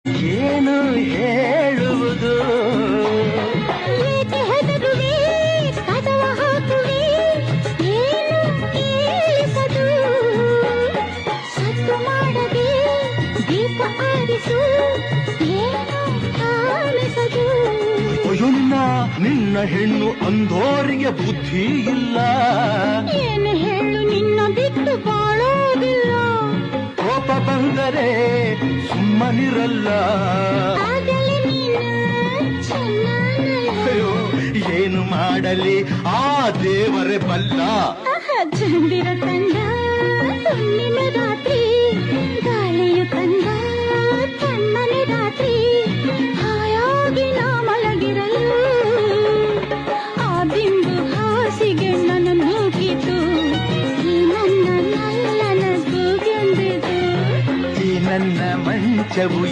ಏನು ಹೇಳುವುದು ಏಕೆ ಹೆದರುವೆ ಕದವ ಹಾಕುವೆ ಏನು ಕೇಳಿಸದು ಸದ್ದು ಮಾಡದೆ ದೀಪ ಆರಿಸು ಏನು ಕಾಣಿಸದು ಅಯ್ಯೋ ನಿನ್ನ ಹೆಣ್ಣು ಅಂಧೋರಿಗೆ ಬುದ್ಧಿ ಇಲ್ಲ ಏನು ಹೇಳು ನಿನ್ನ ಬಿಟ್ಟು ಬಾಳೋದಿಲ್ಲ ಕೋಪ ಬಂದರೆ ಸುಮ್ಮನಿರಲ್ಲ ಆಗಲೇ ನೀನು ಚೆನ್ನಾನಲ್ಲ ಅಯ್ಯೋ ಏನು ಮಾಡಲಿ ಆ ದೇವರೇ ಬಲ್ಲ ಚಂದಿರ ತಂದ ಹುಣ್ಣಿಮೆ ರಾತ್ರಿ ಗಾಳಿಯು ತಂದ ತಣ್ಣನೆ ರಾತ್ರಿ ಹಾಯಾಗಿ ನಾ ಮಲಗಿರಲು ಆ ಬಿಂದು ಹಾಸಿಗೆ ನನ್ನ ನೂಕಿತು ಈ ನನ್ನ ನಲ್ಲನ ಕೂಗೆಂದಿತು ಈ ನನ್ನ ಮಂಚವು